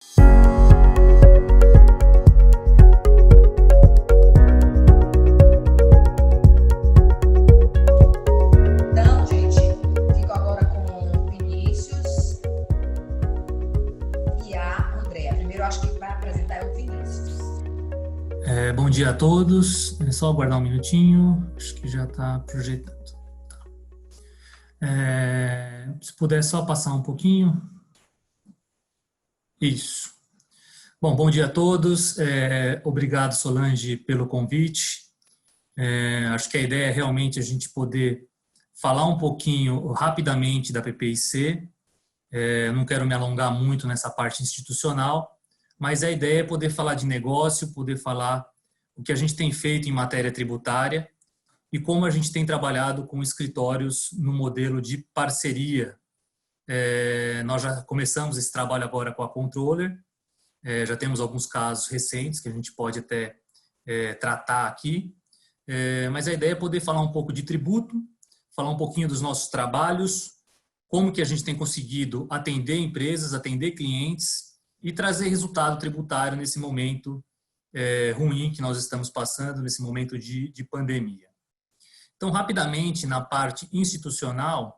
Então, gente, fico agora com o Vinícius e a Andrea. Primeiro, acho que vai apresentar é o Vinícius. Bom dia a todos. É só aguardar um minutinho. Acho que já está projetando. Tá. Se puder só passar um pouquinho. Isso. Bom dia a todos. Obrigado, Solange, pelo convite. Acho que a ideia é realmente a gente poder falar um pouquinho rapidamente da PPIC. Não quero me alongar muito nessa parte institucional, mas a ideia é poder falar de negócio, poder falar o que a gente tem feito em matéria tributária e como a gente tem trabalhado com escritórios no modelo de parceria. Nós já começamos esse trabalho agora com a Controller, já temos alguns casos recentes que a gente pode até tratar aqui, mas a ideia é poder falar um pouco de tributo, falar um pouquinho dos nossos trabalhos, como que a gente tem conseguido atender empresas, atender clientes e trazer resultado tributário nesse momento ruim que nós estamos passando, nesse momento de pandemia. Então, rapidamente, na parte institucional,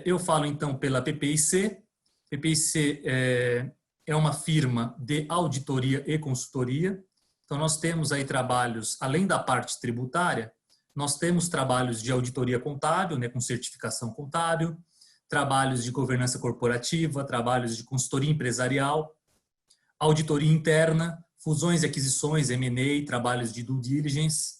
eu falo então pela PPIC. PPIC é uma firma de auditoria e consultoria. Então, nós temos aí trabalhos, além da parte tributária, nós temos trabalhos de auditoria contábil, né, com certificação contábil, trabalhos de governança corporativa, trabalhos de consultoria empresarial, auditoria interna, fusões e aquisições, M&A, trabalhos de due diligence,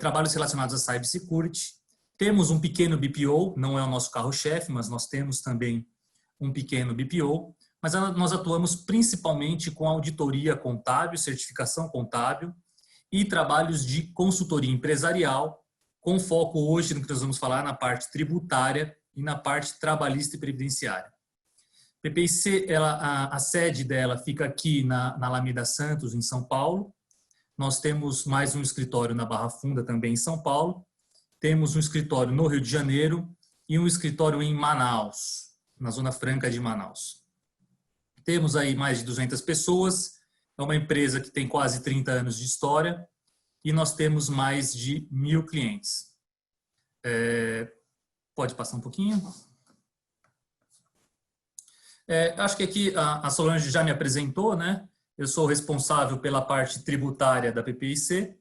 trabalhos relacionados a cybersecurity. Temos um pequeno BPO, não é o nosso carro-chefe, mas nós temos também um pequeno BPO, mas nós atuamos principalmente com auditoria contábil, certificação contábil e trabalhos de consultoria empresarial, com foco hoje no que nós vamos falar na parte tributária e na parte trabalhista e previdenciária. PPIC, a sede dela fica aqui na Alameda Santos, em São Paulo. Nós temos mais um escritório na Barra Funda, também em São Paulo. Temos um escritório no Rio de Janeiro e um escritório em Manaus, na Zona Franca de Manaus. Temos aí mais de 200 pessoas. É uma empresa que tem quase 30 anos de história e nós temos mais de 1.000 clientes. Pode passar um pouquinho? Acho que aqui a Solange já me apresentou, né? Eu sou responsável pela parte tributária da PPIC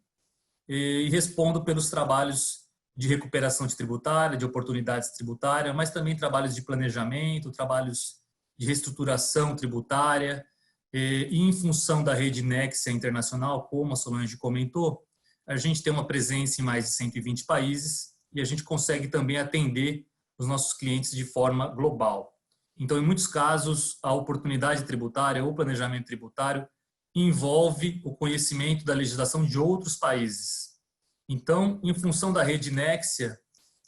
e respondo pelos trabalhos de recuperação de tributária, de oportunidades tributárias, mas também trabalhos de planejamento, trabalhos de reestruturação tributária e em função da rede Nexia Internacional, como a Solange comentou, a gente tem uma presença em mais de 120 países e a gente consegue também atender os nossos clientes de forma global. Então, em muitos casos, a oportunidade tributária ou planejamento tributário envolve o conhecimento da legislação de outros países. Então, em função da rede Nexia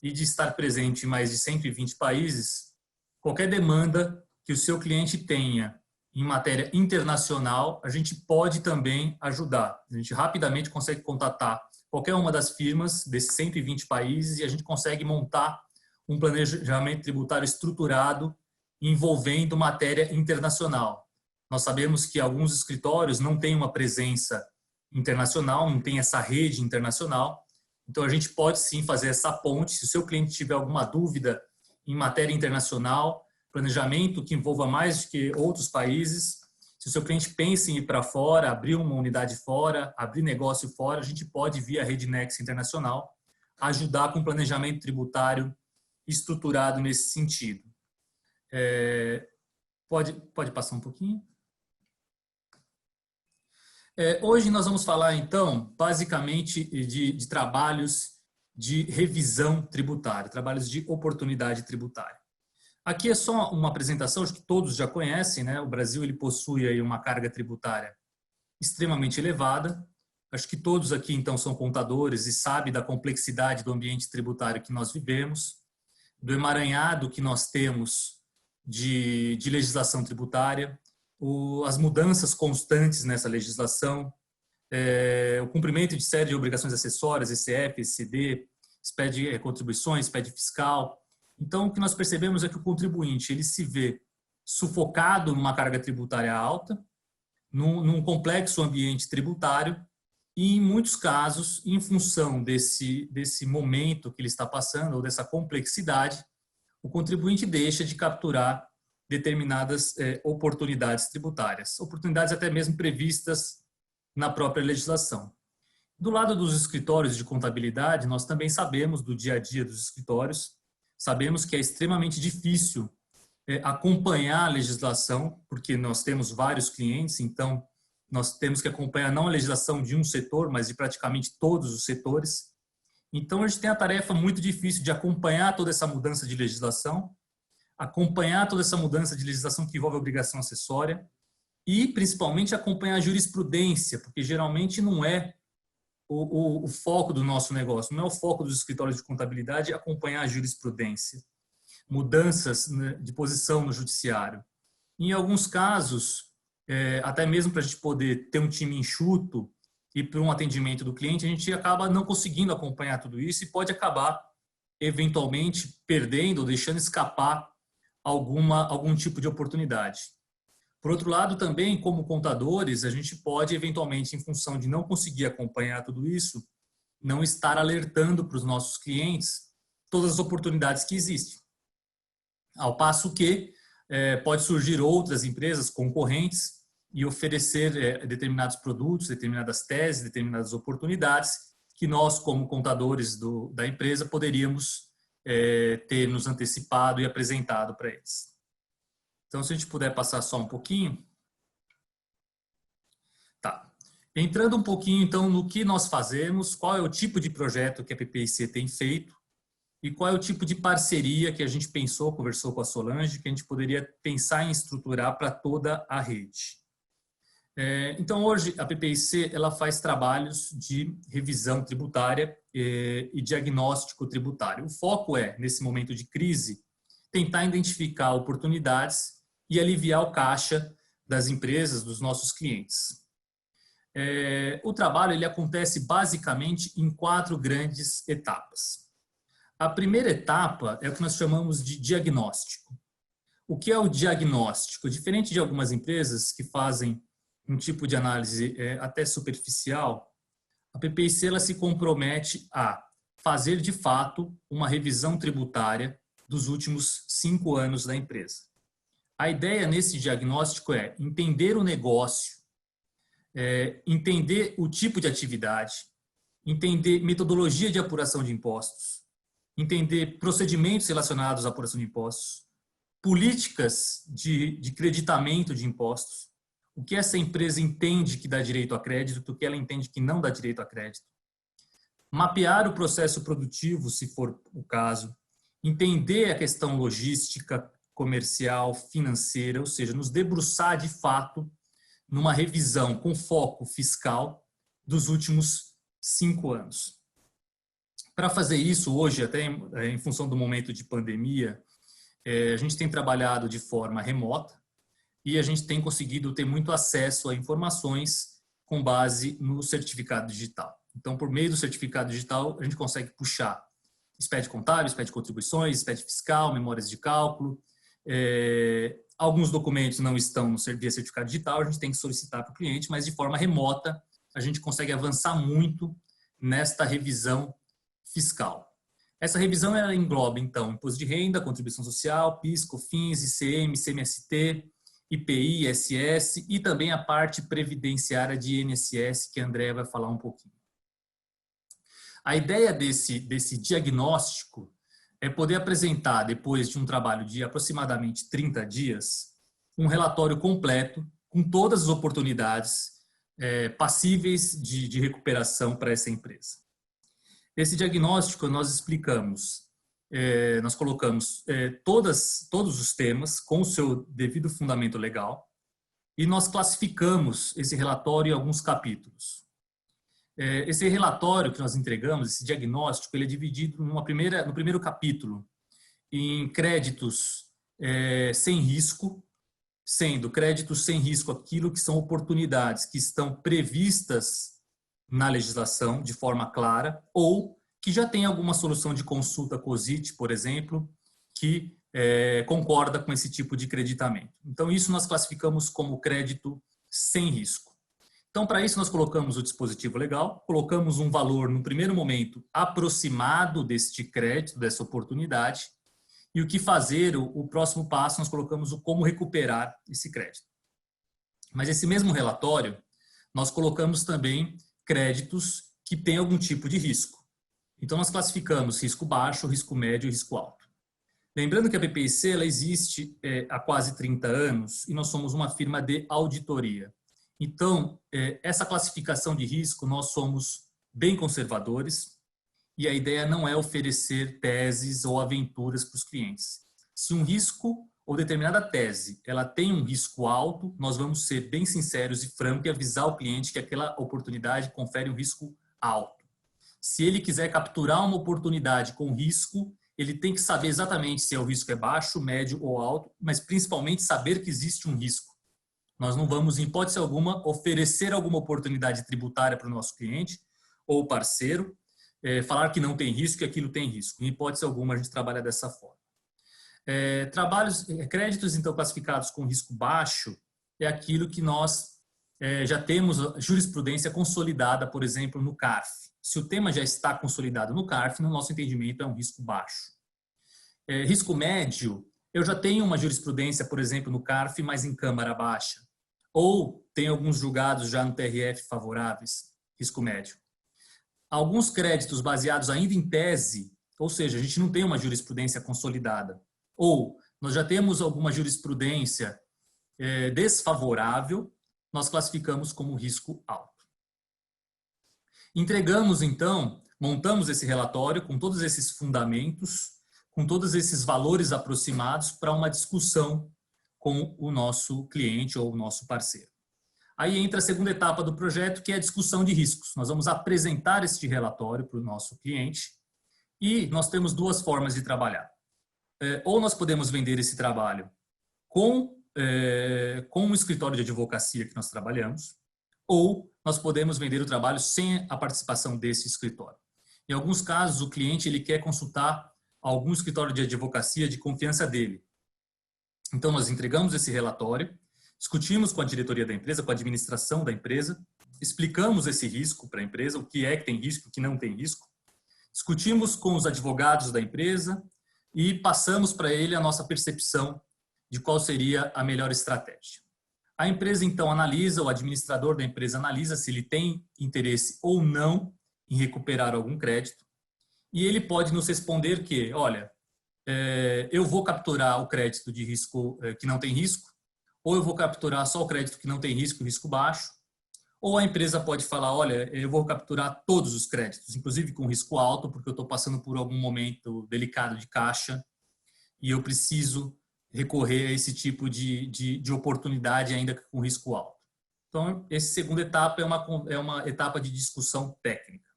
e de estar presente em mais de 120 países, qualquer demanda que o seu cliente tenha em matéria internacional, a gente pode também ajudar. A gente rapidamente consegue contatar qualquer uma das firmas desses 120 países e a gente consegue montar um planejamento tributário estruturado envolvendo matéria internacional. Nós sabemos que alguns escritórios não têm uma presença internacional, não tem essa rede internacional, então a gente pode sim fazer essa ponte. Se o seu cliente tiver alguma dúvida em matéria internacional, planejamento que envolva mais do que outros países, se o seu cliente pensa em ir para fora, abrir uma unidade fora, abrir negócio fora, a gente pode, via Rede Nexia Internacional, ajudar com planejamento tributário estruturado nesse sentido. Pode passar um pouquinho? Hoje nós vamos falar, então, basicamente de trabalhos de revisão tributária, trabalhos de oportunidade tributária. Aqui é só uma apresentação, acho que todos já conhecem, né? O Brasil ele possui aí uma carga tributária extremamente elevada. Acho que todos aqui, então, são contadores e sabem da complexidade do ambiente tributário que nós vivemos, do emaranhado que nós temos de legislação tributária, as mudanças constantes nessa legislação, o cumprimento de série de obrigações acessórias, ECF, ECD, SPED contribuições, SPED fiscal. Então, o que nós percebemos é que o contribuinte ele se vê sufocado numa carga tributária alta, num complexo ambiente tributário, e, em muitos casos, em função desse momento que ele está passando, ou dessa complexidade, o contribuinte deixa de capturar determinadas oportunidades tributárias, oportunidades até mesmo previstas na própria legislação. Do lado dos escritórios de contabilidade, nós também sabemos do dia a dia dos escritórios, sabemos que é extremamente difícil acompanhar a legislação, porque nós temos vários clientes, então nós temos que acompanhar não a legislação de um setor, mas de praticamente todos os setores. Então a gente tem a tarefa muito difícil de acompanhar toda essa mudança de legislação, acompanhar toda essa mudança de legislação que envolve obrigação acessória e, principalmente, acompanhar a jurisprudência, porque geralmente não é o foco do nosso negócio, não é o foco dos escritórios de contabilidade acompanhar a jurisprudência, mudanças, né, de posição no judiciário. Em alguns casos, até mesmo para a gente poder ter um time enxuto e para um atendimento do cliente, a gente acaba não conseguindo acompanhar tudo isso e pode acabar, eventualmente, perdendo ou deixando escapar algum tipo de oportunidade. Por outro lado, também, como contadores, a gente pode, eventualmente, em função de não conseguir acompanhar tudo isso, não estar alertando para os nossos clientes todas as oportunidades que existem. Ao passo que pode surgir outras empresas concorrentes e oferecer determinados produtos, determinadas teses, determinadas oportunidades que nós, como contadores da empresa, poderíamos ter nos antecipado e apresentado para eles. Então, se a gente puder passar só um pouquinho. Tá. Entrando um pouquinho, então, no que nós fazemos, qual é o tipo de projeto que a PPIC tem feito e qual é o tipo de parceria que a gente pensou, conversou com a Solange, que a gente poderia pensar em estruturar para toda a rede. Então, hoje, a PPIC ela faz trabalhos de revisão tributária e diagnóstico tributário. O foco é, nesse momento de crise, tentar identificar oportunidades e aliviar o caixa das empresas, dos nossos clientes. O trabalho ele acontece basicamente em 4 grandes etapas. A primeira etapa é o que nós chamamos de diagnóstico. O que é o diagnóstico? Diferente de algumas empresas que fazem um tipo de análise até superficial, a PPIC ela se compromete a fazer de fato uma revisão tributária dos últimos 5 anos da empresa. A ideia nesse diagnóstico é entender o negócio, entender o tipo de atividade, entender metodologia de apuração de impostos, entender procedimentos relacionados à apuração de impostos, políticas de creditamento de impostos, o que essa empresa entende que dá direito a crédito, o que ela entende que não dá direito a crédito, mapear o processo produtivo, se for o caso, entender a questão logística, comercial, financeira, ou seja, nos debruçar de fato numa revisão com foco fiscal dos últimos 5 anos. Para fazer isso, hoje, até em função do momento de pandemia, a gente tem trabalhado de forma remota e a gente tem conseguido ter muito acesso a informações com base no certificado digital. Então, por meio do certificado digital, a gente consegue puxar SPED contábil, SPED contribuições, SPED fiscal, memórias de cálculo. Alguns documentos não estão no via certificado digital, a gente tem que solicitar para o cliente, mas de forma remota a gente consegue avançar muito nesta revisão fiscal. Essa revisão ela engloba, então, imposto de renda, contribuição social, PIS, COFINS, ICM, CMST, IPI, ISS e também a parte previdenciária de INSS, que a André vai falar um pouquinho. A ideia desse diagnóstico é poder apresentar, depois de um trabalho de aproximadamente 30 dias, um relatório completo com todas as oportunidades passíveis de recuperação para essa empresa. Esse diagnóstico nós explicamos, nós colocamos todos os temas com o seu devido fundamento legal e nós classificamos esse relatório em alguns capítulos. Esse relatório que nós entregamos, esse diagnóstico, ele é dividido no primeiro capítulo em créditos sem risco, sendo créditos sem risco aquilo que são oportunidades que estão previstas na legislação de forma clara ou que já tem alguma solução de consulta COSIT, por exemplo, que concorda com esse tipo de creditamento. Então, isso nós classificamos como crédito sem risco. Então, para isso, nós colocamos o dispositivo legal, colocamos um valor, no primeiro momento, aproximado deste crédito, dessa oportunidade, e o que fazer, o próximo passo, nós colocamos o como recuperar esse crédito. Mas esse mesmo relatório, nós colocamos também créditos que têm algum tipo de risco. Então, nós classificamos risco baixo, risco médio e risco alto. Lembrando que a PPIC ela existe há quase 30 anos e nós somos uma firma de auditoria. Então, essa classificação de risco, nós somos bem conservadores e a ideia não é oferecer teses ou aventuras para os clientes. Se um risco ou determinada tese ela tem um risco alto, nós vamos ser bem sinceros e francos e avisar o cliente que aquela oportunidade confere um risco alto. Se ele quiser capturar uma oportunidade com risco, ele tem que saber exatamente se o risco é baixo, médio ou alto, mas principalmente saber que existe um risco. Nós não vamos, em hipótese alguma, oferecer alguma oportunidade tributária para o nosso cliente ou parceiro, falar que não tem risco e aquilo tem risco. Em hipótese alguma, a gente trabalha dessa forma. Créditos, então, classificados com risco baixo é aquilo que nós já temos jurisprudência consolidada, por exemplo, no CARF. Se o tema já está consolidado no CARF, no nosso entendimento, é um risco baixo. Risco médio, eu já tenho uma jurisprudência, por exemplo, no CARF, mas em câmara baixa. Ou tem alguns julgados já no TRF favoráveis, risco médio. Alguns créditos baseados ainda em tese, ou seja, a gente não tem uma jurisprudência consolidada. Ou nós já temos alguma jurisprudência desfavorável, nós classificamos como risco alto. Entregamos, então, montamos esse relatório com todos esses fundamentos, com todos esses valores aproximados para uma discussão com o nosso cliente ou o nosso parceiro. Aí entra a segunda etapa do projeto, que é a discussão de riscos. Nós vamos apresentar este relatório para o nosso cliente e nós temos duas formas de trabalhar. Ou nós podemos vender esse trabalho com um escritório de advocacia que nós trabalhamos, ou nós podemos vender o trabalho sem a participação desse escritório. Em alguns casos, o cliente ele quer consultar algum escritório de advocacia de confiança dele. Então, nós entregamos esse relatório, discutimos com a diretoria da empresa, com a administração da empresa, explicamos esse risco para a empresa, o que é que tem risco, o que não tem risco, discutimos com os advogados da empresa e passamos para ele a nossa percepção de qual seria a melhor estratégia. A empresa, então, analisa, o administrador da empresa analisa se ele tem interesse ou não em recuperar algum crédito e ele pode nos responder que, olha, eu vou capturar o crédito de risco que não tem risco, ou eu vou capturar só o crédito que não tem risco, risco baixo, ou a empresa pode falar, olha, eu vou capturar todos os créditos, inclusive com risco alto, porque eu estou passando por algum momento delicado de caixa e eu preciso recorrer a esse tipo de oportunidade ainda com risco alto. Então, essa segunda etapa é uma etapa de discussão técnica.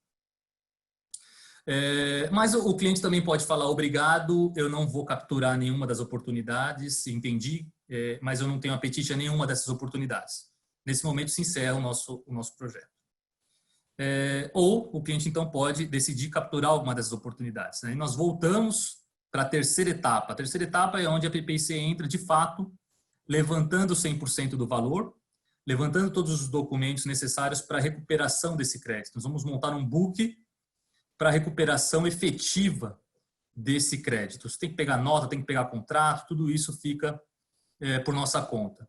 Mas o cliente também pode falar, obrigado, eu não vou capturar nenhuma das oportunidades, entendi, mas eu não tenho apetite a nenhuma dessas oportunidades. Nesse momento se encerra o nosso projeto. Ou o cliente então pode decidir capturar alguma dessas oportunidades, né? E nós voltamos para a terceira etapa. A terceira etapa é onde a PPIC entra de fato, levantando 100% do valor, levantando todos os documentos necessários para a recuperação desse crédito. Nós vamos montar um book para a recuperação efetiva desse crédito. Você tem que pegar nota, tem que pegar contrato, tudo isso fica por nossa conta.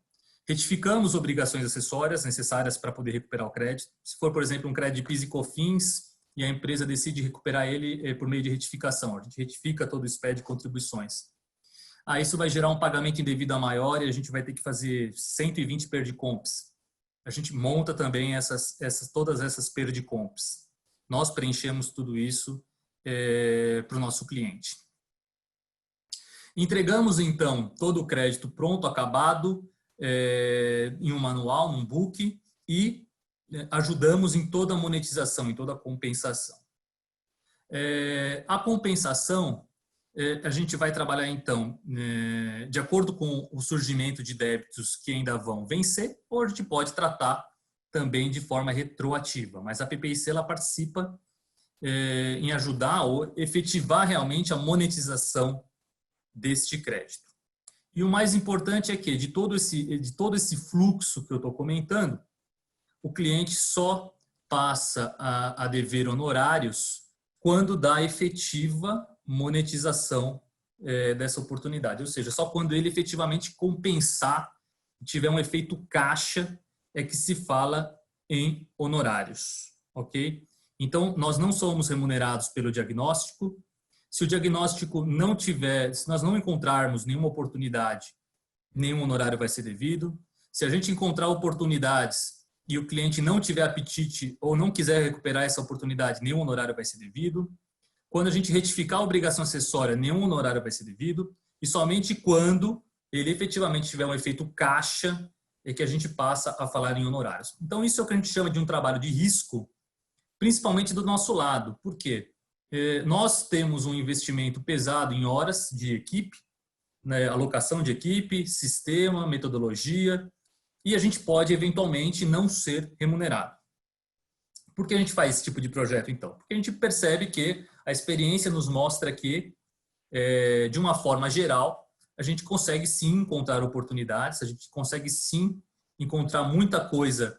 Retificamos obrigações acessórias necessárias para poder recuperar o crédito. Se for, por exemplo, um crédito de PIS e COFINS e a empresa decide recuperar ele por meio de retificação, a gente retifica todo o SPED de contribuições. Isso vai gerar um pagamento indevido a maior e a gente vai ter que fazer 120 perdicomps. A gente monta também todas essas perdicomps. Nós preenchemos tudo isso para o nosso cliente. Entregamos, então, todo o crédito pronto, acabado, em um manual, num book, e ajudamos em toda a monetização, em toda a compensação. A compensação, a gente vai trabalhar, então, de acordo com o surgimento de débitos que ainda vão vencer, ou a gente pode tratar também de forma retroativa, mas a PPIC ela participa em ajudar ou efetivar realmente a monetização deste crédito. E o mais importante é que, de todo esse fluxo que eu estou comentando, o cliente só passa a dever honorários quando dá efetiva monetização dessa oportunidade. Ou seja, só quando ele efetivamente compensar, tiver um efeito caixa, é que se fala em honorários. Ok? Então, nós não somos remunerados pelo diagnóstico. Se o diagnóstico não tiver, se nós não encontrarmos nenhuma oportunidade, nenhum honorário vai ser devido. Se a gente encontrar oportunidades e o cliente não tiver apetite ou não quiser recuperar essa oportunidade, nenhum honorário vai ser devido. Quando a gente retificar a obrigação acessória, nenhum honorário vai ser devido. E somente quando ele efetivamente tiver um efeito caixa é que a gente passa a falar em honorários. Então, isso é o que a gente chama de um trabalho de risco, principalmente do nosso lado. Por quê? Nós temos um investimento pesado em horas de equipe, né, alocação de equipe, sistema, metodologia, e a gente pode eventualmente não ser remunerado. Por que a gente faz esse tipo de projeto, então? Porque a gente percebe que a experiência nos mostra que, de uma forma geral, a gente consegue sim encontrar oportunidades, a gente consegue sim encontrar muita coisa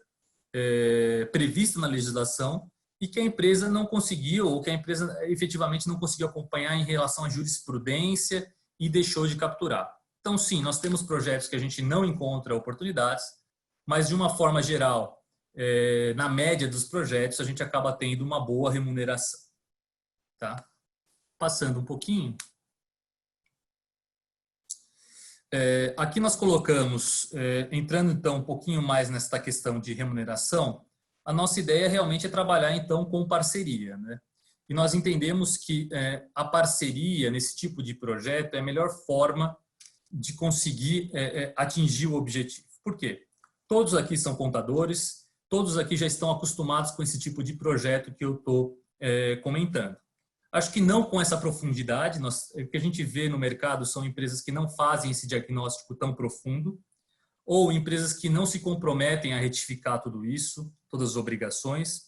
prevista na legislação e que a empresa não conseguiu, ou que a empresa efetivamente não conseguiu acompanhar em relação à jurisprudência e deixou de capturar. Então, sim, nós temos projetos que a gente não encontra oportunidades, mas de uma forma geral, na média dos projetos, a gente acaba tendo uma boa remuneração. Tá? Passando um pouquinho. Aqui nós colocamos, entrando então um pouquinho mais nesta questão de remuneração, a nossa ideia realmente é trabalhar então com parceria, né? E nós entendemos que a parceria nesse tipo de projeto é a melhor forma de conseguir atingir o objetivo. Por quê? Todos aqui são contadores, todos aqui já estão acostumados com esse tipo de projeto que eu estou comentando. Acho que não com essa profundidade, o que a gente vê no mercado são empresas que não fazem esse diagnóstico tão profundo, ou empresas que não se comprometem a retificar tudo isso, todas as obrigações,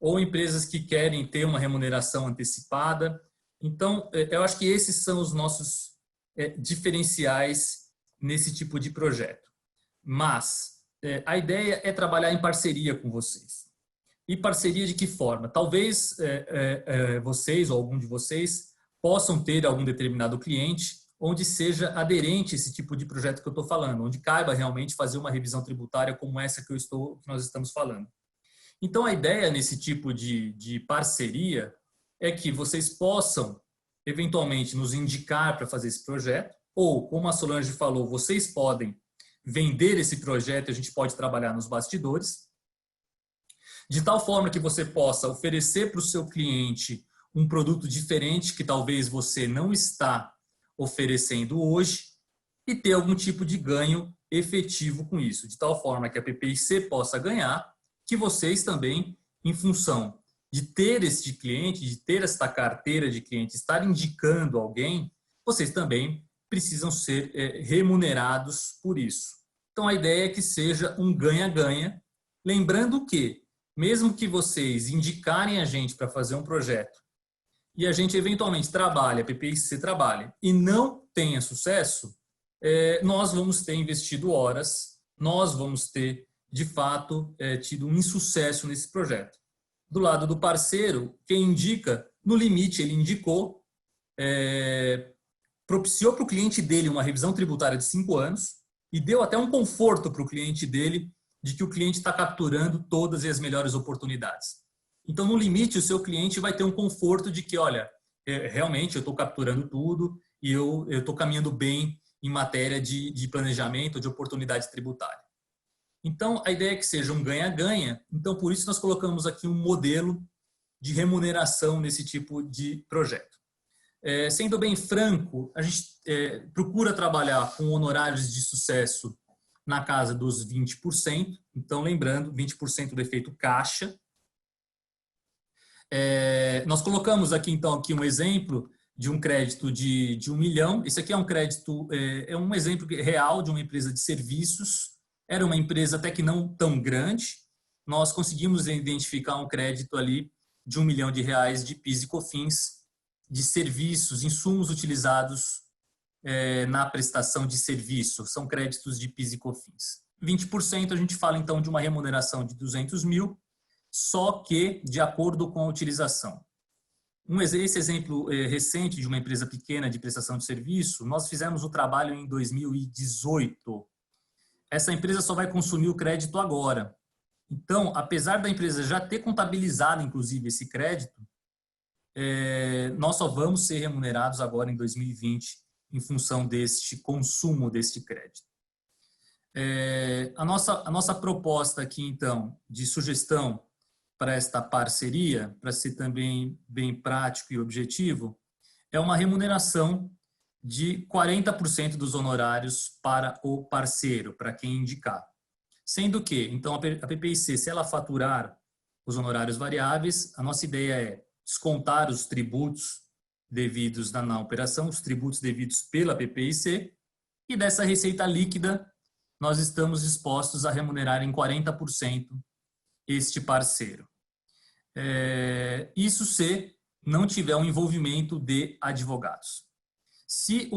ou empresas que querem ter uma remuneração antecipada. Então, eu acho que esses são os nossos diferenciais nesse tipo de projeto. Mas a ideia é trabalhar em parceria com vocês. E parceria de que forma? Talvez vocês ou algum de vocês possam ter algum determinado cliente onde seja aderente a esse tipo de projeto que eu estou falando, onde caiba realmente fazer uma revisão tributária como essa que nós estamos falando. Então, a ideia nesse tipo de parceria é que vocês possam, eventualmente, nos indicar para fazer esse projeto, ou, como a Solange falou, vocês podem vender esse projeto e a gente pode trabalhar nos bastidores, de tal forma que você possa oferecer para o seu cliente um produto diferente que talvez você não está oferecendo hoje e ter algum tipo de ganho efetivo com isso, de tal forma que a PPIC possa ganhar, que vocês também, em função de ter este cliente, de ter esta carteira de cliente, estar indicando alguém, vocês também precisam ser remunerados por isso. Então, a ideia é que seja um ganha-ganha, lembrando que, mesmo que vocês indicarem a gente para fazer um projeto e a gente eventualmente trabalha, a PPIC trabalha, e não tenha sucesso, nós vamos ter investido horas, nós vamos ter, de fato, tido um insucesso nesse projeto. Do lado do parceiro, quem indica, no limite, ele indicou, propiciou para o cliente dele uma revisão tributária de 5 anos e deu até um conforto para o cliente dele de que o cliente está capturando todas as melhores oportunidades. Então, no limite, o seu cliente vai ter um conforto de que, olha, realmente eu estou capturando tudo e eu estou caminhando bem em matéria de planejamento, de oportunidade tributária. Então, a ideia é que seja um ganha-ganha. Então, por isso nós colocamos aqui um modelo de remuneração nesse tipo de projeto. Sendo bem franco, a gente procura trabalhar com honorários de sucesso na casa dos 20%. Então, lembrando, 20% do efeito caixa. Nós colocamos aqui, então, aqui um exemplo de um crédito de 1 milhão. Esse aqui é um crédito, um exemplo real de uma empresa de serviços. Era uma empresa até que não tão grande. Nós conseguimos identificar um crédito ali de R$1 milhão de PIS e COFINS de serviços, insumos utilizados na prestação de serviço, são créditos de PIS e COFINS. 20% a gente fala então de uma remuneração de 200 mil, só que de acordo com a utilização. Esse exemplo recente de uma empresa pequena de prestação de serviço, nós fizemos o trabalho em 2018. Essa empresa só vai consumir o crédito agora. Então, apesar da empresa já ter contabilizado, inclusive, esse crédito, nós só vamos ser remunerados agora em 2020 em função deste consumo deste crédito. A nossa proposta aqui, então, de sugestão para esta parceria, para ser também bem prático e objetivo, é uma remuneração de 40% dos honorários para o parceiro, para quem indicar. Sendo que, então, a PPIC, se ela faturar os honorários variáveis, a nossa ideia é descontar os tributos devidos na operação, os tributos devidos pela PPIC, e dessa receita líquida, nós estamos dispostos a remunerar em 40% este parceiro. Isso se não tiver um envolvimento de advogados. Se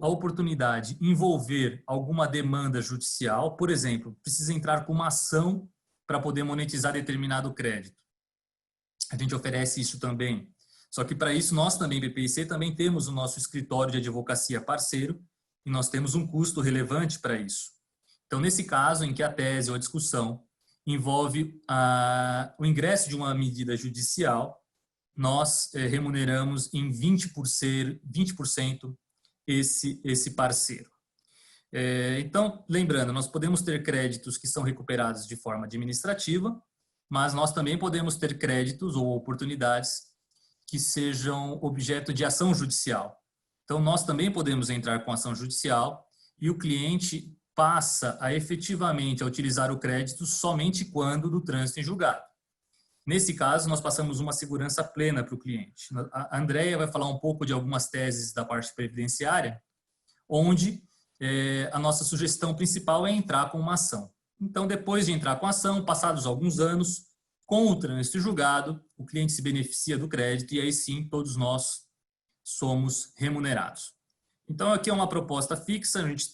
a oportunidade envolver alguma demanda judicial, por exemplo, precisa entrar com uma ação para poder monetizar determinado crédito, a gente oferece isso também. Só que para isso nós também, PPIC, também temos o nosso escritório de advocacia parceiro e nós temos um custo relevante para isso. Então, nesse caso em que a tese ou a discussão envolve o ingresso de uma medida judicial, nós remuneramos em 20% esse parceiro. Então, lembrando, nós podemos ter créditos que são recuperados de forma administrativa, mas nós também podemos ter créditos ou oportunidades que sejam objeto de ação judicial. Então, nós também podemos entrar com ação judicial e o cliente passa a efetivamente a utilizar o crédito somente quando do trânsito em julgado. Nesse caso, nós passamos uma segurança plena para o cliente. A Andrea vai falar um pouco de algumas teses da parte previdenciária, onde a nossa sugestão principal é entrar com uma ação. Então, depois de entrar com a ação, passados alguns anos, com o trânsito julgado, o cliente se beneficia do crédito e aí sim todos nós somos remunerados. Então, aqui é uma proposta fixa, a gente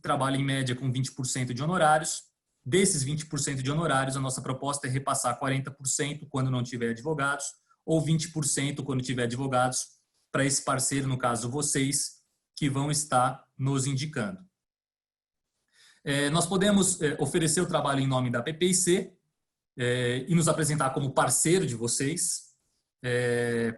trabalha em média com 20% de honorários. Desses 20% de honorários, a nossa proposta é repassar 40% quando não tiver advogados, ou 20% quando tiver advogados, para esse parceiro, no caso vocês, que vão estar nos indicando. Nós podemos oferecer o trabalho em nome da PPIC e nos apresentar como parceiro de vocês.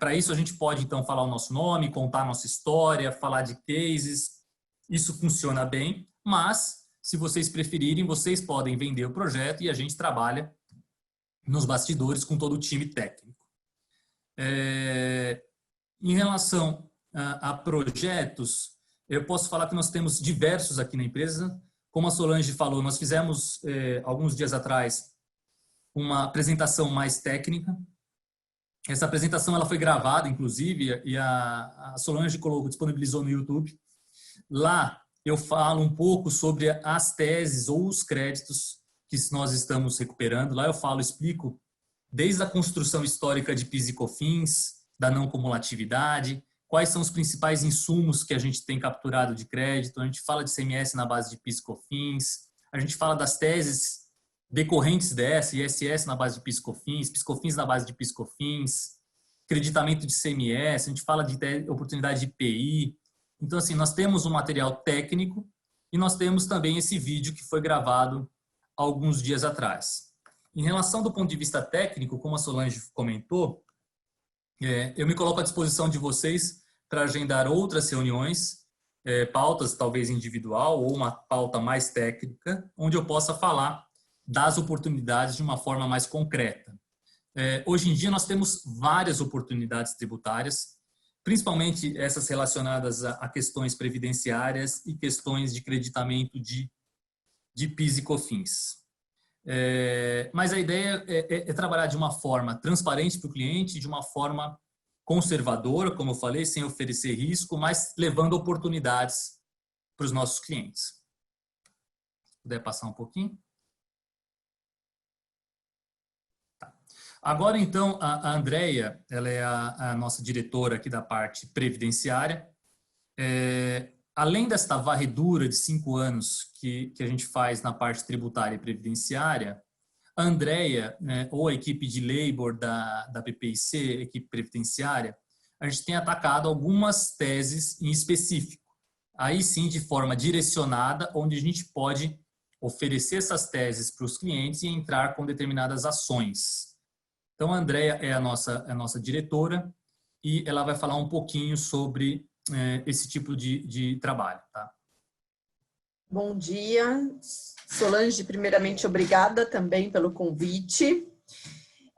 Para isso, a gente pode, então, falar o nosso nome, contar a nossa história, falar de cases. Isso funciona bem, mas, se vocês preferirem, vocês podem vender o projeto e a gente trabalha nos bastidores com todo o time técnico. Em relação a projetos, eu posso falar que nós temos diversos aqui na empresa. Como a Solange falou, nós fizemos, alguns dias atrás, uma apresentação mais técnica. Essa apresentação ela foi gravada, inclusive, e a Solange disponibilizou no YouTube. Lá eu falo um pouco sobre as teses ou os créditos que nós estamos recuperando. Lá eu explico desde a construção histórica de PIS e COFINS, da não cumulatividade, quais são os principais insumos que a gente tem capturado de crédito. A gente fala de CMS na base de PIS e COFINS, a gente fala das teses decorrentes dessa, ISS na base de PIS/COFINS, PIS/COFINS na base de PIS/COFINS, creditamento de CMS, a gente fala de oportunidade de IPI. Então, assim, nós temos um material técnico e nós temos também esse vídeo que foi gravado alguns dias atrás. Em relação do ponto de vista técnico, como a Solange comentou, eu me coloco à disposição de vocês para agendar outras reuniões, pautas talvez individual ou uma pauta mais técnica, onde eu possa falar das oportunidades de uma forma mais concreta. Hoje em dia nós temos várias oportunidades tributárias, principalmente essas relacionadas a questões previdenciárias e questões de creditamento de PIS e COFINS. Mas a ideia é trabalhar de uma forma transparente para o cliente, de uma forma conservadora, como eu falei, sem oferecer risco, mas levando oportunidades para os nossos clientes. Se puder passar um pouquinho. Agora, então, a Andrea, ela é a nossa diretora aqui da parte previdenciária. além desta varredura de 5 anos que a gente faz na parte tributária e previdenciária, a Andrea, né, ou a equipe de labor da PPIC, equipe previdenciária, a gente tem atacado algumas teses em específico. Aí sim, de forma direcionada, onde a gente pode oferecer essas teses para os clientes e entrar com determinadas ações. Então, a Andrea é a nossa diretora e ela vai falar um pouquinho sobre esse tipo de trabalho. Tá? Bom dia, Solange, primeiramente obrigada também pelo convite.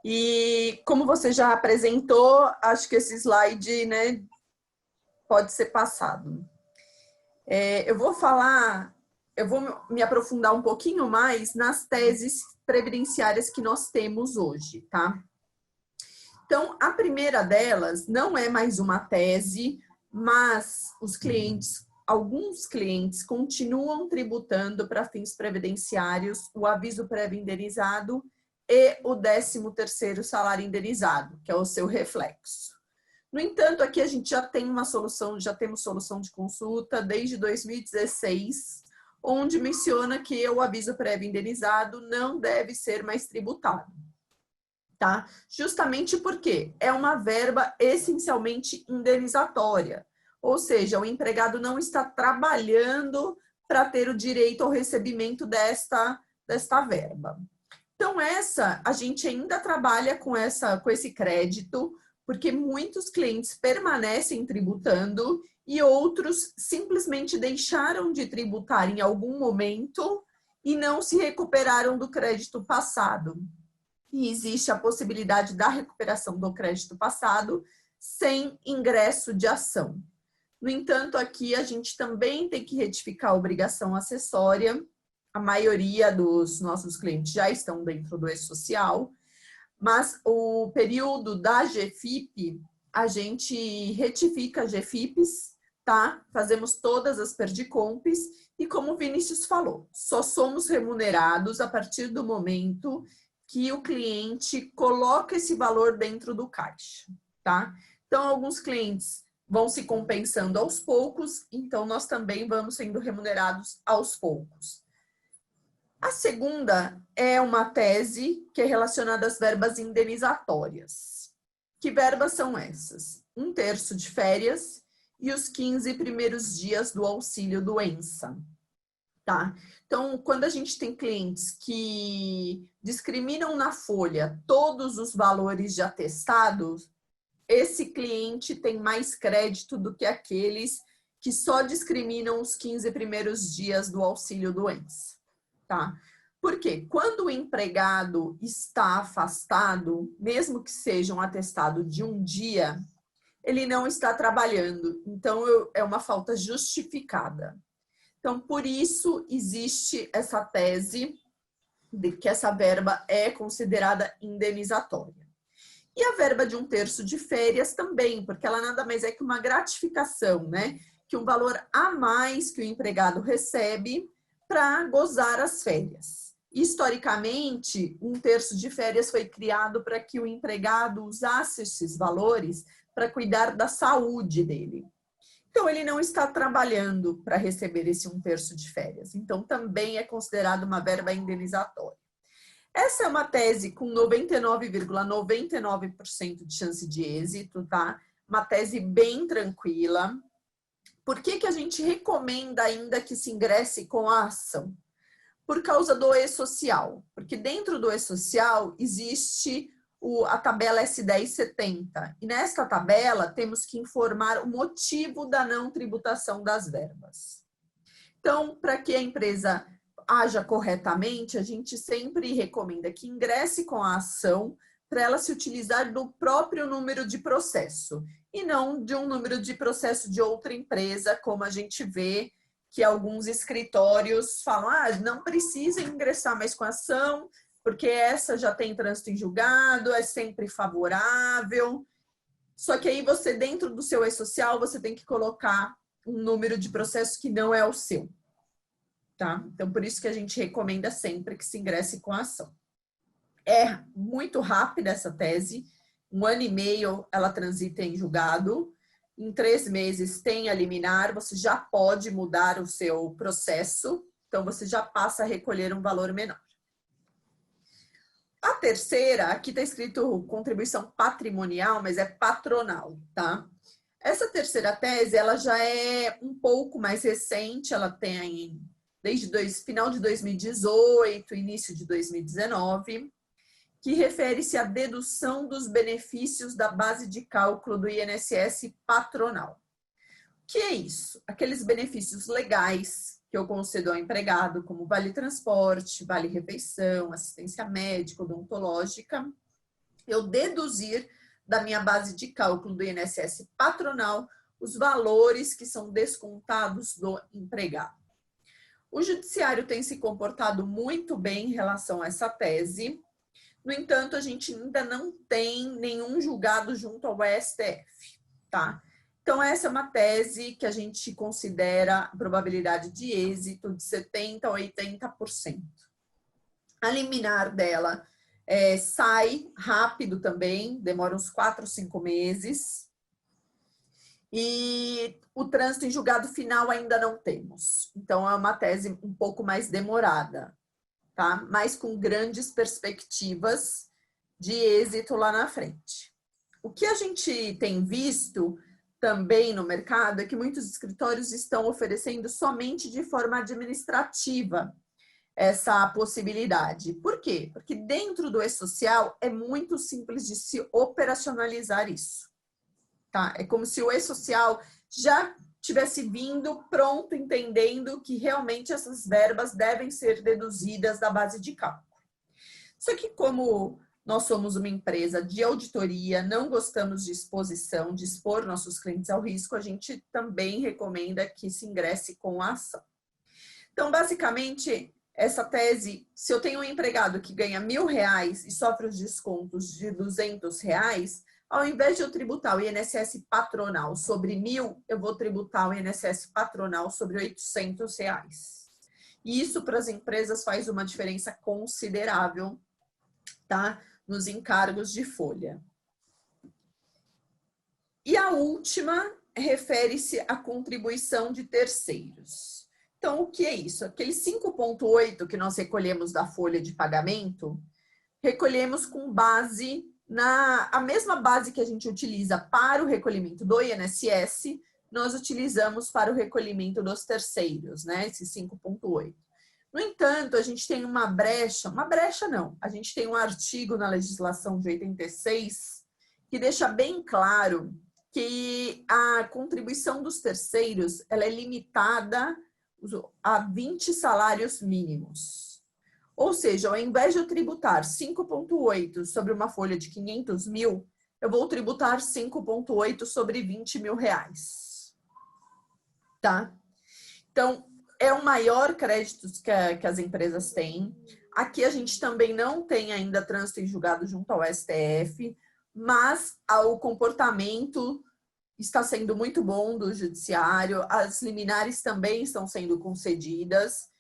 E como você já apresentou, acho que esse slide, né, pode ser passado. Eu vou me aprofundar um pouquinho mais nas teses previdenciárias que nós temos hoje, tá? Então, a primeira delas não é mais uma tese, mas alguns clientes continuam tributando para fins previdenciários o aviso prévio indenizado e o 13º salário indenizado, que é o seu reflexo. No entanto, aqui a gente já temos solução de consulta desde 2016, onde menciona que o aviso prévio indenizado não deve ser mais tributado. Tá? Justamente porque é uma verba essencialmente indenizatória, ou seja, o empregado não está trabalhando para ter o direito ao recebimento desta verba. Então, a gente ainda trabalha com esse crédito, porque muitos clientes permanecem tributando e outros simplesmente deixaram de tributar em algum momento e não se recuperaram do crédito passado. E existe a possibilidade da recuperação do crédito passado sem ingresso de ação. No entanto, aqui a gente também tem que retificar a obrigação acessória. A maioria dos nossos clientes já estão dentro do E-Social, mas o período da GFIP, a gente retifica GFIPs, tá? Fazemos todas as perdicompes e, como o Vinícius falou, só somos remunerados a partir do momento que o cliente coloca esse valor dentro do caixa, tá? Então, alguns clientes vão se compensando aos poucos, então nós também vamos sendo remunerados aos poucos. A segunda é uma tese que é relacionada às verbas indenizatórias. Que verbas são essas? 1/3 de férias e os 15 primeiros dias do auxílio doença. Tá? Então, quando a gente tem clientes que discriminam na folha todos os valores de atestados, esse cliente tem mais crédito do que aqueles que só discriminam os 15 primeiros dias do auxílio doença. Tá? Porque quando o empregado está afastado, mesmo que seja um atestado de um dia, ele não está trabalhando. Então, é uma falta justificada. Então, por isso, existe essa tese de que essa verba é considerada indenizatória. E a verba de 1/3 de férias também, porque ela nada mais é que uma gratificação, né? Que um valor a mais que o empregado recebe para gozar as férias. Historicamente, 1/3 de férias foi criado para que o empregado usasse esses valores para cuidar da saúde dele. Então, ele não está trabalhando para receber esse 1/3 de férias. Então, também é considerado uma verba indenizatória. Essa é uma tese com 99,99% de chance de êxito, tá? Uma tese bem tranquila. Por que a gente recomenda ainda que se ingresse com a ação? Por causa do E-Social. Porque dentro do E-Social existe a tabela S1070. E nesta tabela temos que informar o motivo da não tributação das verbas. Então, para que a empresa haja corretamente, a gente sempre recomenda que ingresse com a ação para ela se utilizar do próprio número de processo e não de um número de processo de outra empresa, como a gente vê que alguns escritórios falam, não precisa ingressar mais com a ação, porque essa já tem trânsito em julgado, é sempre favorável. Só que aí você, dentro do seu E-Social, você tem que colocar um número de processo que não é o seu. Tá? Então, por isso que a gente recomenda sempre que se ingresse com a ação. É muito rápida essa tese, 1 ano e meio ela transita em julgado, em 3 meses tem a liminar, você já pode mudar o seu processo, então você já passa a recolher um valor menor. A terceira, aqui está escrito contribuição patrimonial, mas é patronal, tá? Essa terceira tese, ela já é um pouco mais recente, ela tem desde final de 2018, início de 2019, que refere-se à dedução dos benefícios da base de cálculo do INSS patronal. O que é isso? Aqueles benefícios legais que eu concedo ao empregado, como vale-transporte, vale-refeição, assistência médica, odontológica, eu deduzir da minha base de cálculo do INSS patronal os valores que são descontados do empregado. O judiciário tem se comportado muito bem em relação a essa tese. No entanto, a gente ainda não tem nenhum julgado junto ao STF, tá? Então, essa é uma tese que a gente considera a probabilidade de êxito de 70% a 80%. A liminar dela sai rápido também, demora uns 4, 5 meses. E o trânsito em julgado final ainda não temos. Então, é uma tese um pouco mais demorada, tá? Mas com grandes perspectivas de êxito lá na frente. O que a gente tem visto também no mercado é que muitos escritórios estão oferecendo somente de forma administrativa essa possibilidade. Por quê? Porque dentro do e-social é muito simples de se operacionalizar isso. Tá? É como se o e-social já tivesse vindo pronto, entendendo que realmente essas verbas devem ser deduzidas da base de cálculo. Só que como nós somos uma empresa de auditoria, não gostamos de exposição, de expor nossos clientes ao risco, a gente também recomenda que se ingresse com a ação. Então, basicamente, essa tese, se eu tenho um empregado que ganha R$1.000 e sofre os descontos de R$200, ao invés de eu tributar o INSS patronal sobre 1.000, eu vou tributar o INSS patronal sobre R$800. E isso para as empresas faz uma diferença considerável, tá? Nos encargos de folha. E a última refere-se à contribuição de terceiros. Então, o que é isso? Aquele 5,8 que nós recolhemos da folha de pagamento, recolhemos com base a mesma base que a gente utiliza para o recolhimento do INSS, nós utilizamos para o recolhimento dos terceiros, né? Esse 5,8. No entanto, a gente tem uma brecha não, a gente tem um artigo na legislação de 86 que deixa bem claro que a contribuição dos terceiros ela é limitada a 20 salários mínimos. Ou seja, ao invés de eu tributar 5,8 sobre uma folha de 500 mil, eu vou tributar 5,8 sobre R$20.000. Tá? Então, é o maior crédito que as empresas têm. Aqui a gente também não tem ainda trânsito em julgado junto ao STF, mas o comportamento está sendo muito bom do judiciário, as liminares também estão sendo concedidas.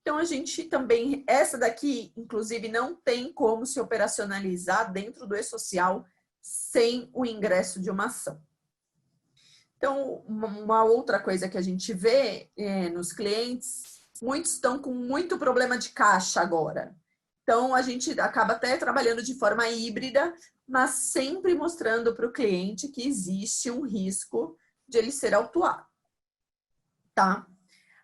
Então, a gente também, essa daqui, inclusive, não tem como se operacionalizar dentro do e-social sem o ingresso de uma ação. Então, uma outra coisa que a gente vê nos clientes, muitos estão com muito problema de caixa agora. Então, a gente acaba até trabalhando de forma híbrida, mas sempre mostrando para o cliente que existe um risco de ele ser autuado. Tá?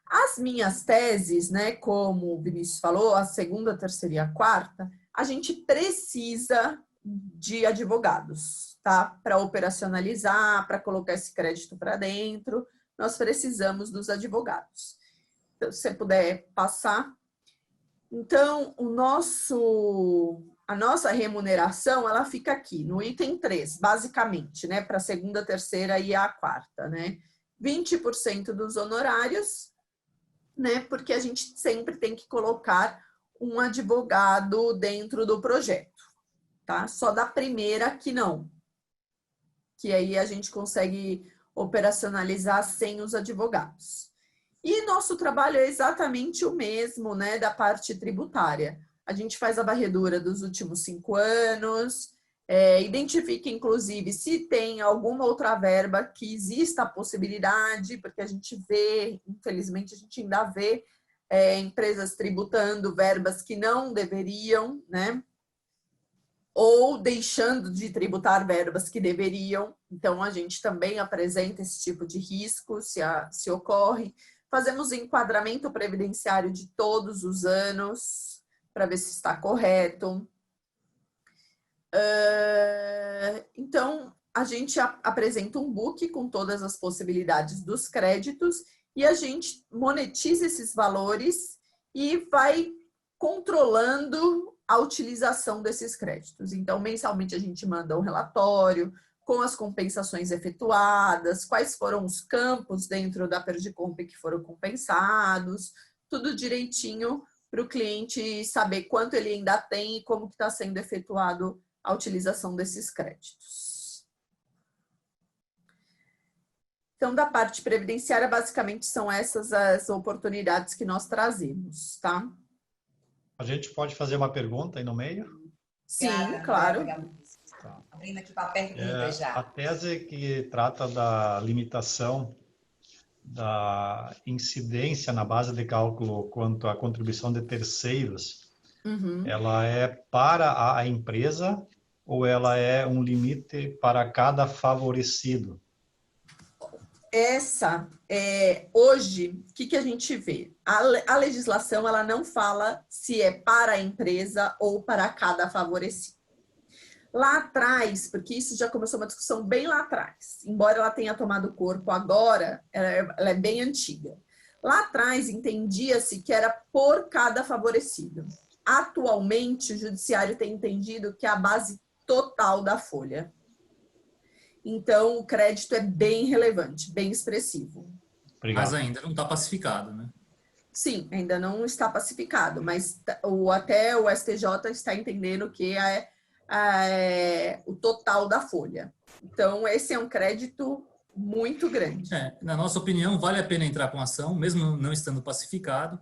As minhas teses, né, como o Vinícius falou, a segunda, a terceira e a quarta, a gente precisa de advogados, tá? Para operacionalizar, para colocar esse crédito para dentro, nós precisamos dos advogados. Então, se você puder passar. Então, a nossa remuneração, ela fica aqui, no item 3, basicamente, né? Para a segunda, a terceira e a quarta, né? 20% dos honorários, né? Porque a gente sempre tem que colocar um advogado dentro do projeto, tá? Só da primeira que não. Que aí a gente consegue operacionalizar sem os advogados. E nosso trabalho é exatamente o mesmo, né? Da parte tributária. A gente faz a varredura dos últimos 5 anos, Identifique, inclusive, se tem alguma outra verba que exista a possibilidade, porque a gente vê, infelizmente, a gente ainda vê empresas tributando verbas que não deveriam, né? Ou deixando de tributar verbas que deveriam. Então, a gente também apresenta esse tipo de risco, se ocorre. Fazemos enquadramento previdenciário de todos os anos, para ver se está correto. Então, a gente apresenta um book com todas as possibilidades dos créditos e a gente monetiza esses valores e vai controlando a utilização desses créditos. Então, mensalmente a gente manda um relatório com as compensações efetuadas, quais foram os campos dentro da Perdigomp que foram compensados, tudo direitinho para o cliente saber quanto ele ainda tem e como que está sendo efetuado a utilização desses créditos. Então, da parte previdenciária, basicamente são essas as oportunidades que nós trazemos, tá? A gente pode fazer uma pergunta aí no meio? Sim, Obrigada, claro. obrigada. Tá. Abrindo aqui para perguntas já. A tese que trata da limitação da incidência na base de cálculo quanto à contribuição de terceiros, ela é para a empresa ou ela é um limite para cada favorecido? Hoje, o que a gente vê? A legislação ela não fala se é para a empresa ou para cada favorecido. Lá atrás, porque isso já começou uma discussão bem lá atrás, embora ela tenha tomado corpo agora, ela é bem antiga. Lá atrás, entendia-se que era por cada favorecido. Atualmente, o judiciário tem entendido que é a base total da folha. Então, o crédito é bem relevante, bem expressivo. Obrigado. Mas ainda não está pacificado, né? Sim, ainda não está pacificado, mas até o STJ está entendendo que é o total da folha. Então, esse é um crédito muito grande. Na nossa opinião, vale a pena entrar com ação, mesmo não estando pacificado,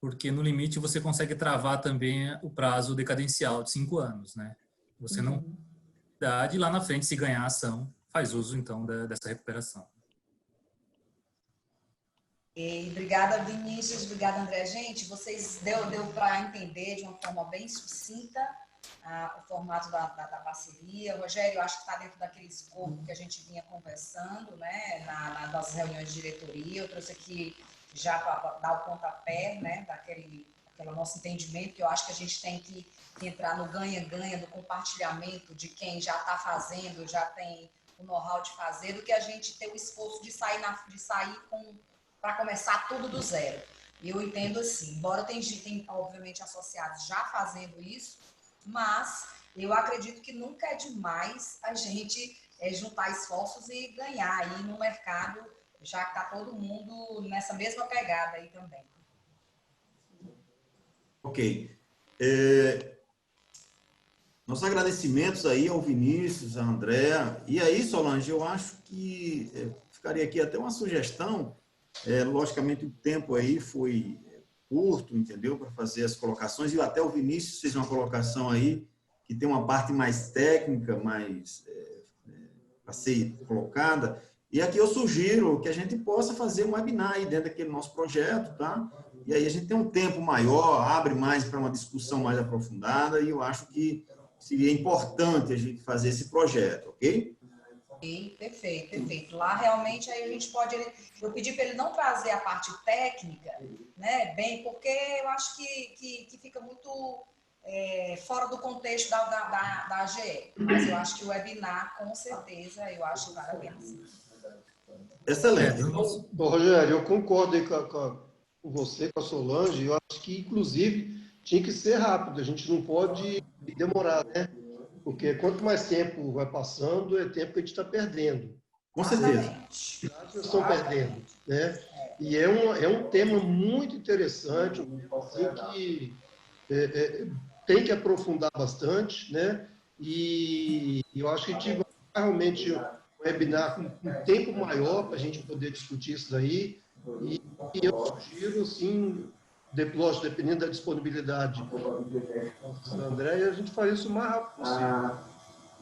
porque no limite você consegue travar também o prazo decadencial de 5 anos, né? Você não dá de lá na frente, se ganhar a ação, faz uso então dessa recuperação. E obrigada, Vinícius, obrigada, André. Gente, vocês deu para entender de uma forma bem sucinta o formato da parceria. Rogério, eu acho que está dentro daquele escopo que a gente vinha conversando, né, nas nossas reuniões de diretoria. Eu trouxe aqui já para dar o pontapé, né, daquele nosso entendimento, que eu acho que a gente tem que entrar no ganha-ganha, no compartilhamento de quem já está fazendo, já tem o know-how de fazer, do que a gente ter o esforço de sair para começar tudo do zero. E eu entendo assim, embora tem obviamente associados já fazendo isso, mas eu acredito que nunca é demais a gente juntar esforços e ganhar aí no mercado, já que está todo mundo nessa mesma pegada aí também. Ok. Nossos agradecimentos aí ao Vinícius, a André. E aí, Solange, eu acho que ficaria aqui até uma sugestão. Logicamente, o tempo aí foi curto, entendeu? Para fazer as colocações. E até o Vinícius fez uma colocação aí que tem uma parte mais técnica, mais para ser colocada. E aqui eu sugiro que a gente possa fazer um webinar aí dentro daquele nosso projeto, tá? E aí a gente tem um tempo maior, abre mais para uma discussão mais aprofundada, e eu acho que seria importante a gente fazer esse projeto, ok? Perfeito, perfeito. Lá realmente aí a gente pode... Eu pedi para ele não trazer a parte técnica, né, bem, porque eu acho que fica muito fora do contexto da AGE. Mas eu acho que o webinar, com certeza, eu acho que vale a pena. Excelente. Rogério, eu concordo aí com você, com a Solange. Eu acho que, inclusive, tinha que ser rápido. A gente não pode demorar, né? Porque quanto mais tempo vai passando, é tempo que a gente está perdendo. Com certeza. As pessoas estão perdendo, né? E é um tema muito interessante, assim, que tem que aprofundar bastante, né? E eu acho que a gente vai realmente um webinar com um tempo maior para a gente poder discutir isso daí. E eu sugiro, sim, dependendo da disponibilidade do André, a gente faria isso o mais rápido possível.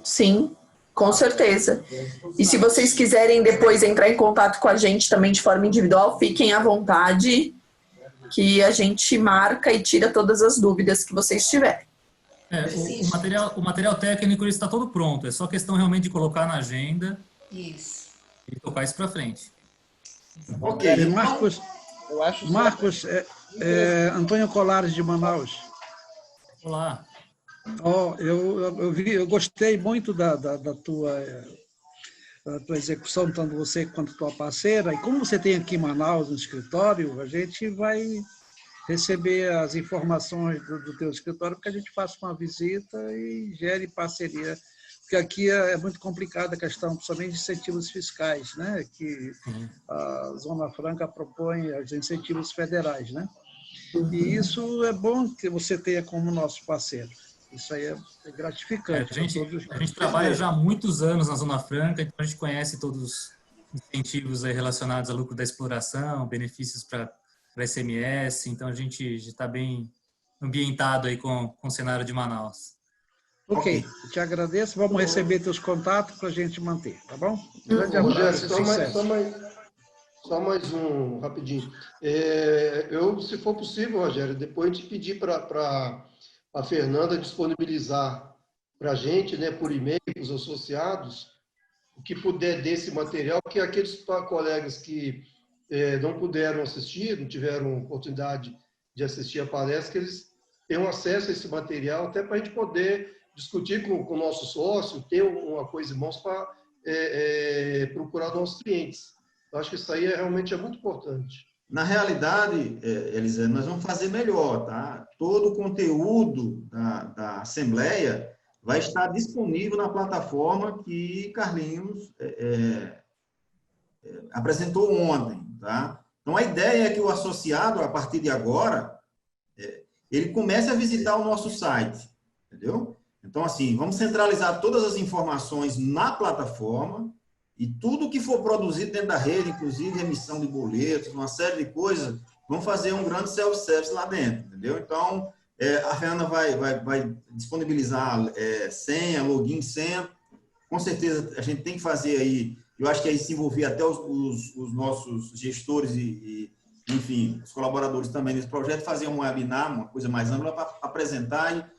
Sim, com certeza. E se vocês quiserem depois entrar em contato com a gente também de forma individual, fiquem à vontade, que a gente marca e tira todas as dúvidas que vocês tiverem. O material técnico ele está todo pronto, é só questão realmente de colocar na agenda e tocar isso para frente. Ok. Marcos, Antônio Colares de Manaus. Olá. Eu gostei muito da tua execução, tanto você quanto tua parceira. E como você tem aqui em Manaus, no escritório, a gente vai receber as informações do teu escritório, porque a gente faça uma visita e gere parceria. Porque aqui é muito complicada a questão, principalmente de incentivos fiscais, né? Que a Zona Franca propõe os incentivos federais, né? E isso é bom que você tenha como nosso parceiro. Isso aí é gratificante. A gente trabalha já há muitos anos na Zona Franca, então a gente conhece todos os incentivos aí relacionados ao lucro da exploração, benefícios para SMS, então a gente já está bem ambientado aí com o cenário de Manaus. Ok, eu te agradeço. Vamos receber teus contatos para a gente manter, tá bom? Grande Rogério, abraço. só mais um rapidinho. Se for possível, Rogério, depois de pedir para a Fernanda disponibilizar para a gente, né, por e-mail, para os associados, o que puder desse material, que aqueles colegas que não puderam assistir, não tiveram oportunidade de assistir a palestra, que eles tenham acesso a esse material, até para a gente poder discutir com o nosso sócio, ter uma coisa em mãos para procurar nossos clientes. Eu acho que isso aí realmente é muito importante. Na realidade, Elisa, nós vamos fazer melhor, tá? Todo o conteúdo da Assembleia vai estar disponível na plataforma que Carlinhos apresentou ontem, tá? Então, a ideia é que o associado, a partir de agora, ele comece a visitar o nosso site, entendeu? Então, assim, vamos centralizar todas as informações na plataforma e tudo que for produzido dentro da rede, inclusive emissão de boletos, uma série de coisas, vamos fazer um grande self-service lá dentro, entendeu? Então, a Fernanda vai disponibilizar senha, login, senha. Com certeza, a gente tem que fazer aí, eu acho que aí se envolver até os nossos gestores e, enfim, os colaboradores também nesse projeto, fazer um webinar, uma coisa mais ampla para apresentar.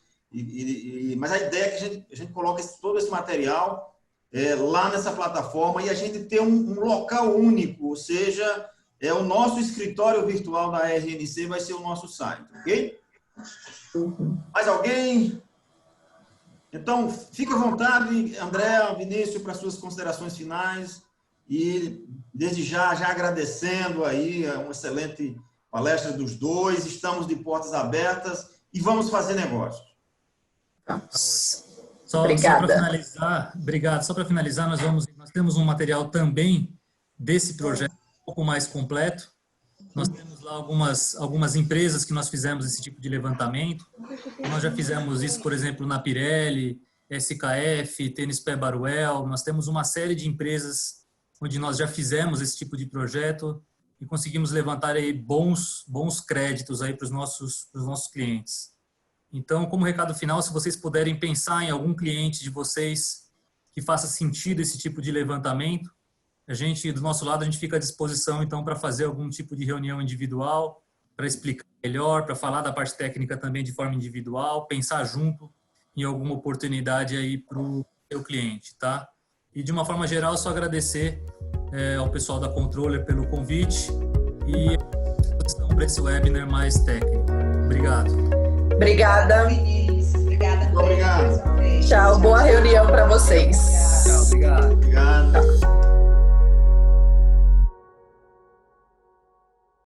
Mas a ideia é que a gente coloque todo esse material lá nessa plataforma e a gente ter um local único, ou seja, o nosso escritório virtual da RNC vai ser o nosso site, ok? Mais alguém? Então, fique à vontade, André, Vinícius, para suas considerações finais e, desde já agradecendo aí uma excelente palestra dos dois, estamos de portas abertas e vamos fazer negócio. Só para finalizar, obrigado. Só para finalizar, nós temos um material também desse projeto um pouco mais completo. Nós temos lá algumas empresas que nós fizemos esse tipo de levantamento. Nós já fizemos isso, por exemplo, na Pirelli, SKF, Tênis Pé Baruel. Nós temos uma série de empresas onde nós já fizemos esse tipo de projeto e conseguimos levantar aí bons créditos aí para os nossos clientes. Então, como recado final, se vocês puderem pensar em algum cliente de vocês que faça sentido esse tipo de levantamento, do nosso lado, a gente fica à disposição, então, para fazer algum tipo de reunião individual, para explicar melhor, para falar da parte técnica também de forma individual, pensar junto em alguma oportunidade aí para o seu cliente, tá? E, de uma forma geral, só agradecer ao pessoal da Controller pelo convite e à disposição para esse webinar mais técnico. Obrigado. Obrigada. Obrigada. Obrigado. Tchau, boa reunião para vocês. Tchau, obrigado. Obrigado.